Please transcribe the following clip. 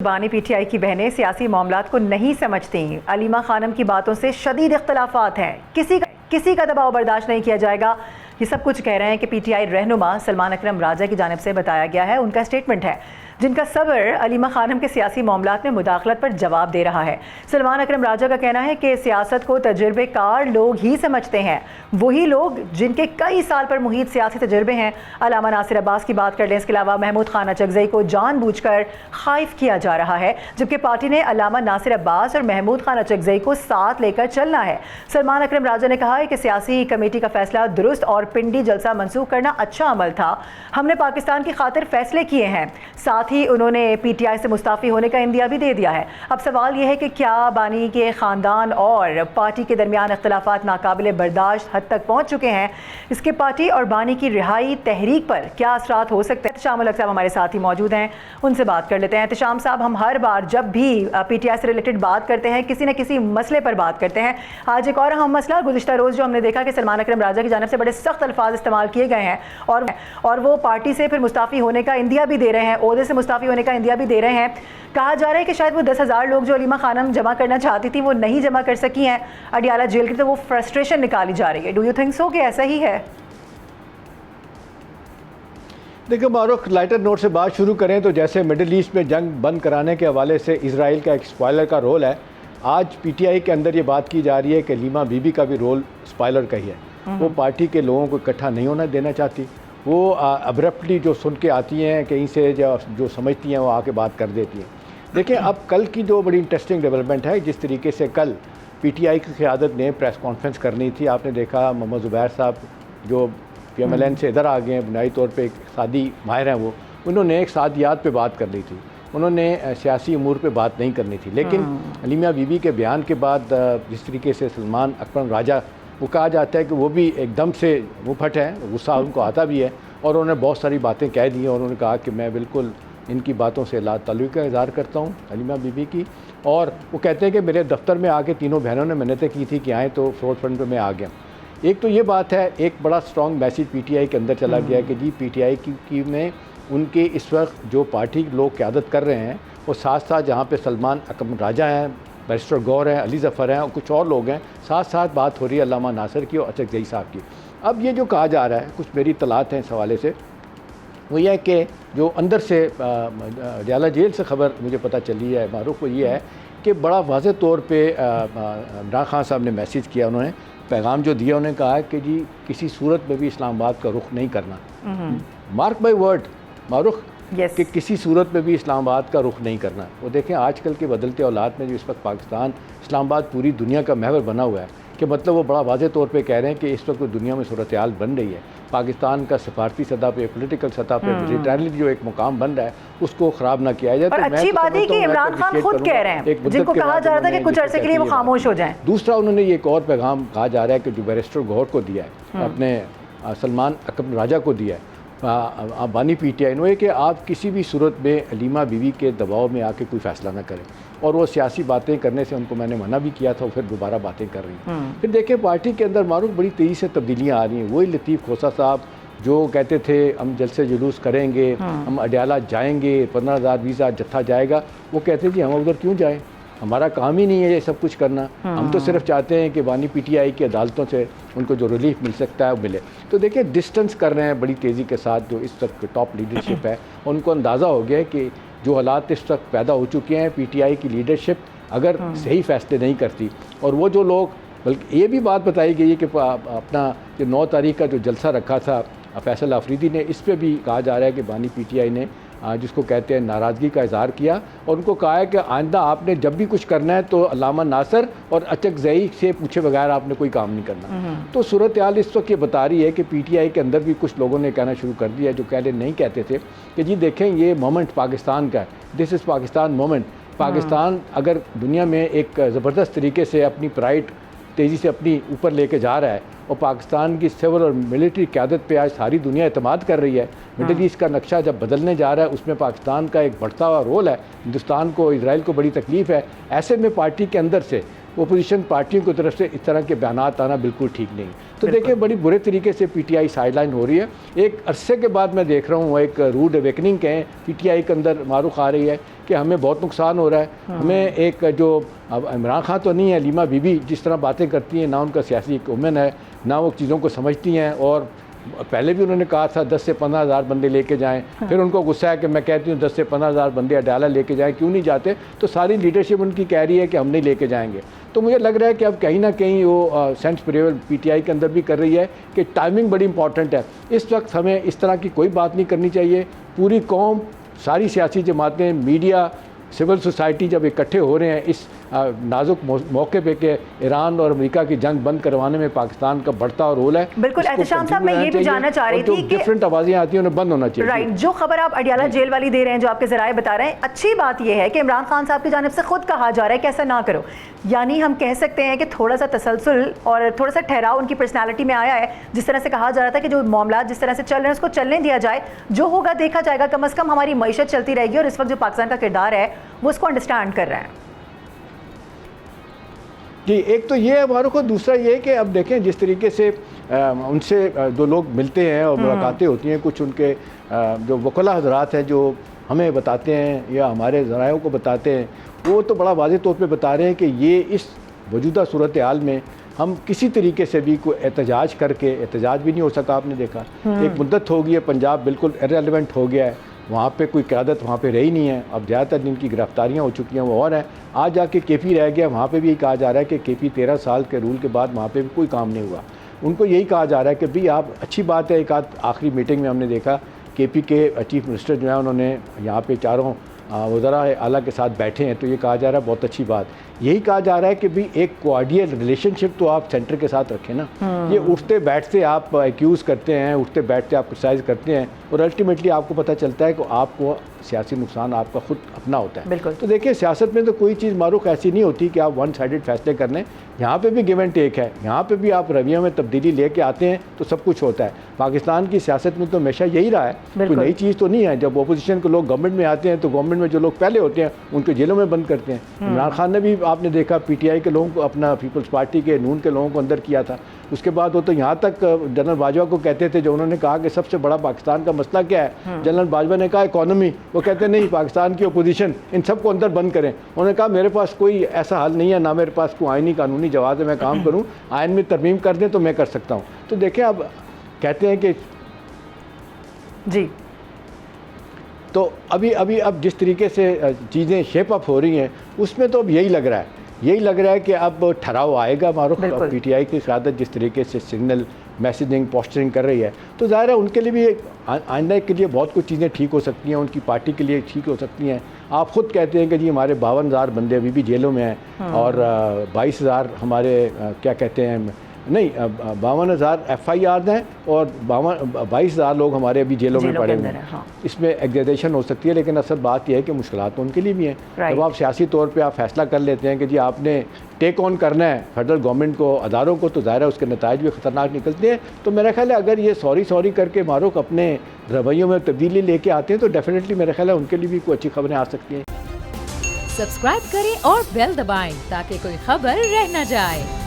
बानी पीटीआई की बहनें सियासी मामलात को नहीं समझती। अलीमा खानम की बातों से शदीद इख्तलाफात हैं, किसी का दबाव बर्दाश्त नहीं किया जाएगा। ये सब कुछ कह रहे हैं कि पीटीआई रहनुमा सलमान अकरम राजा की जानिब से बताया गया है। उनका स्टेटमेंट है जिनका सबर अलीमा खानम के सियासी मामलात में मुदाखलत पर जवाब दे रहा है। सलमान अकरम राजा का कहना है कि सियासत को तजुर्बेकार लोग ही समझते हैं, वही लोग जिनके कई साल पर मुहित सियासी तजुर्बे हैं। अलामा नासिर अब्बास की बात कर लें, इसके अलावा महमूद खान अचकज़ई को जानबूझकर खाइफ किया जा रहा है, जबकि पार्टी ने अलामा नासिर अब्बास और महमूद खान अचकज़ई को साथ लेकर चलना है। सलमान अकरम राजा ने कहा है कि सियासी कमेटी का फैसला दुरुस्त और पिंडी जलसा मंसूख करना अच्छा अमल था। हमने पाकिस्तान की खातिर फैसले किए हैं। साथ ही उन्होंने पीटीआई से मुस्ताफ़ी होने का इंदिया भी दे दिया है। अब सवाल यह है कि क्या बानी के ख़ानदान और पार्टी के दरमियान इख्तलाफात नाकाबिले बर्दाश्त हद तक पहुँच चुके हैं। इसके पार्टी और बानी की रिहाई तहरीक पर क्या असरात हो सकते हैं? एहतिशाम उल हक साहब हमारे साथ ही मौजूद हैं, उनसे बात कर लेते हैं। एहतिशाम साहब, हम हर बार जब भी पीटीआई से रिलेटेड बात करते हैं किसी न किसी मसले पर बात करते हैं। आज एक और अहम मसला, गुज़िश्ता रोज़ जो हमने देखा कि सलमान अकरम राजा की जानिब से बड़े सख्त अल्फाज इस्तेमाल किए गए हैं और वो पार्टी से फिर मुस्ताफ़ी होने का इंदिया भी दे रहे हैं, ओहदे से मुस्ताफ़ी होने का इंदिया भी दे रहे हैं। कहा जा रहा है कि शायद वो 10,000 लोग जो अलीमा खानम जमा करना चाहती थी वो नहीं जमा कर सकी हैं अडियाला जेल की, तो वो फ्रस्ट्रेशन निकाली जा रही है। डू यू थिंक सो कि ऐसा ही है? देखिए मारूख, लाइटर नोट से बात शुरू करें तो जैसे मिडिल ईस्ट में जंग बंद कराने के हवाले से इजराइल का एक स्पॉयलर का रोल है, आज पीटीआई के अंदर ये बात की जा रही है कि लीमा बीबी का भी रोल स्पॉयलर का ही है। वो पार्टी के लोगों को इकट्ठा नहीं होना देना चाहती। वो अब्रप्टली जो सुन के आती हैं कहीं से जो समझती हैं वो आके बात कर देती हैं। देखिए अब कल की जो बड़ी इंटरेस्टिंग डेवलपमेंट है, जिस तरीके से कल पीटीआई की क़यादत ने प्रेस कॉन्फ्रेंस करनी थी, आपने देखा मोहम्मद ज़ुबैर साहब जो पीएमएलएन से इधर आ गए हैं, बुनियादी तौर पे एक इक़्तिसादी माहिर हैं, वो उन्होंने एक सादियात पे बात करनी थी, उन्होंने सियासी अमूर पे बात नहीं करनी थी। लेकिन अलीमा बीबी के बयान के बाद जिस तरीके से सलमान अकरम राजा, वो कहा जाता है कि वो भी एकदम से मुँहफट है, गुस्सा उनको आता भी है और उन्होंने बहुत सारी बातें कह दी हैं और उन्होंने कहा कि मैं बिल्कुल इनकी बातों से ला ताल्लुक़ का इज़हार करता हूँ अलीमा बीबी की। और वो कहते हैं कि मेरे दफ्तर में आके तीनों बहनों ने मिन्नतें की थी कि आएँ, तो फ्रॉड फंड पर मैं आ गया। एक तो ये बात है, एक बड़ा स्ट्रॉन्ग मैसेज पीटीआई के अंदर चला गया कि जी पीटीआई की में उनके इस वक्त जो पार्टी के लोग क़यादत कर रहे हैं और साथ साथ जहाँ पे सलमान अकरम राजा हैं, बैरिस्टर गौर हैं, अली ज़फ़र हैं और कुछ और लोग हैं, साथ साथ बात हो रही है अल्लामा नासिर की और अचकज़ई साहब की। अब ये जो कहा जा रहा है, कुछ मेरी इत्तलात हैं इस हवाले से, वो ये है कि जो अंदर से अडियाला जेल से ख़बर मुझे पता चली है मारूफ, वो ये है कि बड़ा वाज़ेह तौर पे इमरान खान साहब ने मैसेज किया, उन्होंने पैगाम जो दिया, उन्होंने कहा कि जी किसी सूरत में भी इस्लामाबाद का रुख नहीं करना। मार्क बाई वर्ड मारूफ, कि किसी सूरत में भी इस्लामाबाद का रुख नहीं करना। वो देखें आजकल के बदलते औलाद में जो इस वक्त पाकिस्तान इस्लामाबाद पूरी दुनिया का महवर बना हुआ है, कि मतलब वो बड़ा वाज़ेह तौर पे कह रहे हैं कि इस वक्त दुनिया में सूरत हाल बन रही है, पाकिस्तान का सफारती सतह पे, पॉलिटिकल सतह पे मिलिटरी जो एक मुकाम बन रहा है उसको ख़राब ना किया जाए। तो अच्छी बात है कि इमरान खान खुद कह रहे हैं, जिनको कहा जा रहा था कि कुछ अरसे के लिए वो खामोश हो जाएं। दूसरा, उन्होंने ये एक और पैगाम कहा जा रहा है कि जो बैरिस्टर गौर को दिया है, अपने सलमान अकरम राजा को दिया है बानी पीटीआई ने, कि आप किसी भी सूरत में अलीमा बीवी के दबाव में आके कोई फ़ैसला ना करें। और वो सियासी बातें करने से उनको मैंने मना भी किया था, फिर दोबारा बातें कर रही हैं। फिर देखें पार्टी के अंदर मारूफ बड़ी तेज़ी से तब्दीलियाँ आ रही हैं। वही लतीफ़ खोसा साहब जो कहते थे हम जलसे जुलूस करेंगे, हम अडियाला जाएंगे, 15,000 वीज़ा जत्था जाएगा, वो कहते जी हम उधर क्यों जाएँ, हमारा काम ही नहीं है ये सब कुछ करना, हम तो सिर्फ चाहते हैं कि बानी पीटीआई की अदालतों से उनको जो रिलीफ मिल सकता है वो मिले। तो देखिए डिस्टेंस कर रहे हैं बड़ी तेज़ी के साथ जो इस वक्त टॉप लीडरशिप है, उनको अंदाज़ा हो गया है कि जो हालात इस वक्त पैदा हो चुके हैं, पीटीआई की लीडरशिप अगर सही फैसले नहीं करती, और वो जो लोग, बल्कि ये भी बात बताई गई है कि अपना जो 9 तारीख का जो जलसा रखा था फैसल अफरीदी ने, इस पर भी कहा जा रहा है कि बानी पीटीआई ने जिसको कहते हैं नाराज़गी का इज़हार किया और उनको कहा है कि आइंदा आपने जब भी कुछ करना है तो अल्लामा नासिर और अचकज़ई से पूछे बगैर आपने कोई काम नहीं करना। तो सूरत हाल इस वक्त ये बता रही है कि पीटीआई के अंदर भी कुछ लोगों ने कहना शुरू कर दिया जो पहले नहीं कहते थे कि जी देखें ये मोमेंट पाकिस्तान का है, this is Pakistan moment. Pakistan अगर दुनिया में एक ज़बरदस्त तरीके से अपनी प्राइड तेज़ी से अपनी ऊपर लेके जा रहा है और पाकिस्तान की सिविल और मिलिट्री क़यादत पे आज सारी दुनिया एतमाद कर रही है, मिडिल ईस्ट का नक्शा जब बदलने जा रहा है उसमें पाकिस्तान का एक बढ़ता हुआ रोल है, हिंदुस्तान को, इजराइल को बड़ी तकलीफ़ है। ऐसे में पार्टी के अंदर से अपोजिशन पार्टियों की तरफ से इस तरह के बयानात आना बिल्कुल ठीक नहीं। तो देखिए बड़ी बुरे तरीके से पीटीआई साइडलाइन हो रही है। एक अरसे के बाद मैं देख रहा हूँ एक रूड अवेकनिंग कहें पीटीआई के अंदर मारूख आ रही है कि हमें बहुत नुकसान हो रहा है। हमें एक जो अब इमरान खान तो नहीं है, लीमा बीबी जिस तरह बातें करती हैं, ना उनका सियासी वुमेन है, ना वो चीज़ों को समझती हैं। और पहले भी उन्होंने कहा था 10 से 15 हज़ार बंदे लेके जाएं। फिर उनको गुस्सा है कि मैं कहती हूँ 10 से 15 हज़ार बंदे अडाला लेके जाएं, क्यों नहीं जाते? तो सारी लीडरशिप उनकी कह रही है कि हम नहीं लेके जाएंगे। तो मुझे लग रहा है कि अब कहीं ना कहीं वो सेंस प्रेवल पीटीआई के अंदर भी कर रही है कि टाइमिंग बड़ी इंपॉर्टेंट है। इस वक्त हमें इस तरह की कोई बात नहीं करनी चाहिए। पूरी कौम, सारी सियासी जमातें, मीडिया, सिविल सोसाइटी जब इकट्ठे हो रहे हैं इस नाजुक मौके पे कि ईरान और अमेरिका की जंग बंद करवाने में पाकिस्तान का बढ़ता और रोल है। बिल्कुल एहतशाम साहब, मैं ये भी जानना चाह रही थी कि डिफरेंट आवाज़ें आती हैं उन्हें बंद होना चाहिए। राइट, जो खबर आप अडियाला जेल वाली दे रहे हैं, जो आपके जराए बता रहे हैं, अच्छी बात यह है कि इमरान खान साहब की जानिब से खुद कहा जा रहा है कि ऐसा ना करो। यानी हम कह सकते हैं कि थोड़ा सा तसलसल और थोड़ा सा ठहराव उनकी पर्सनैलिटी में आया है। जिस तरह से कहा जा रहा था कि जो मामला जिस तरह से चल रहे हैं उसको चलने दिया जाए, जो होगा देखा जाएगा, कम अज़ कम हमारी मईशत चलती रहेगी। और इस वक्त जो पाकिस्तान का किरदार है वो उसको अंडरस्टैंड कर रहे हैं। जी, एक तो ये है हमारे को, दूसरा ये है कि अब देखें जिस तरीके से उनसे दो लोग मिलते हैं और मुलाकातें होती हैं, कुछ उनके जो वकला हजरात हैं जो हमें बताते हैं या हमारे ज़रायों को बताते हैं, वो तो बड़ा वाज़ेह तौर पे बता रहे हैं कि ये इस मौजूदा सूरत हाल में हम किसी तरीके से भी कोई एहतजाज करके, एहतजाज भी नहीं हो सका। आपने देखा एक मुद्दत हो गई है, पंजाब बिल्कुल इररिलेवेंट हो गया है, वहाँ पे कोई क़यादत वहाँ पे रही नहीं है। अब ज़्यादातर जिनकी गिरफ्तारियाँ हो चुकी हैं वो और हैं। आज जाके केपी रह गया, वहाँ पे भी कहा जा रहा है कि केपी 13 साल के रूल के बाद वहाँ पे भी कोई काम नहीं हुआ। उनको यही कहा जा रहा है कि भाई आप, अच्छी बात है, एक आध आखिरी मीटिंग में हमने देखा केपी के चीफ मिनिस्टर जो है उन्होंने यहाँ पे चारों वज़रा आला के साथ बैठे हैं, तो ये कहा जा रहा है बहुत अच्छी बात। यही कहा जा रहा है कि भाई एक कोऑर्डियल रिलेशनशिप तो आप सेंटर के साथ रखें ना। ये उठते बैठते आप एक्यूज़ करते हैं, उठते बैठते आप क्रिटिसाइज़ करते हैं और अल्टीमेटली आपको पता चलता है कि आपको सियासी नुकसान आपका खुद अपना होता है। बिल्कुल। तो देखिए सियासत में तो कोई चीज़ मारूख ऐसी नहीं होती कि आप वन साइडेड फैसले कर लें। यहाँ पे भी गिव एंड टेक है, यहाँ पे भी आप रवैयों में तब्दीली लेके आते हैं तो सब कुछ होता है। पाकिस्तान की सियासत में तो हमेशा यही रहा है, कोई नई चीज़ तो नहीं है। जब अपोजिशन के लोग गवर्नमेंट में आते हैं तो गवर्नमेंट में जो लोग पहले होते हैं उनको जेलों में बंद करते हैं। इमरान खान ने भी आपने देखा पीटीआई के लोगों को, अपना पीपल्स पार्टी के नून के लोगों को अंदर किया था। उसके बाद वो तो यहाँ तक जनरल बाजवा को कहते थे, जो उन्होंने कहा कि सबसे बड़ा पाकिस्तान का मसला क्या है, जनरल बाजवा ने कहा इकॉनमी, वो कहते नहीं पाकिस्तान की अपोजिशन, इन सबको अंदर बंद करें। उन्होंने कहा मेरे पास कोई ऐसा हल नहीं है, ना मेरे पास कोई आइनी कानूनी जवाब है मैं काम करूँ, आइन में तरमीम कर दें तो मैं कर सकता हूँ। तो देखें अब कहते हैं कि जी, तो अब जिस तरीके से चीज़ें शेप अप हो रही हैं उसमें तो अब यही लग रहा है कि अब ठहराव आएगा। मारूफ पीटीआई की क़यादत जिस तरीके से सिग्नल मैसेजिंग पोस्टरिंग कर रही है तो ज़ाहिर है उनके लिए भी आइंदा के लिए बहुत कुछ चीज़ें ठीक हो सकती हैं, उनकी पार्टी के लिए ठीक हो सकती हैं। आप ख़ुद कहते हैं कि जी हमारे 52,000 बंदे अभी भी जेलों में हैं और 22,000 हमारे क्या कहते हैं, नहीं 52,000 FIR हैं और 22,000 लोग हमारे अभी जेलों में पड़े हुए हैं। हाँ। इसमें एग्जेजरेशन हो सकती है, लेकिन असल बात यह है कि मुश्किलात तो उनके लिए भी हैं। जब आप सियासी तौर पे आप फैसला कर लेते हैं कि जी आपने टेक ऑन करना है फेडरल गवर्नमेंट को, अदारों को, तो ज़ाहिर है उसके नताइज भी ख़तरनाक निकलते हैं। तो मेरा ख्याल है अगर ये सॉरी करके मारूफ अपने रवैयों में तब्दीली लेके आते हैं तो डेफिनेटली मेरा ख्याल है उनके लिए भी कोई अच्छी खबरें आ सकती हैं। सब्सक्राइब करें और बेल दबाएं ताकि कोई खबर रह न जाए।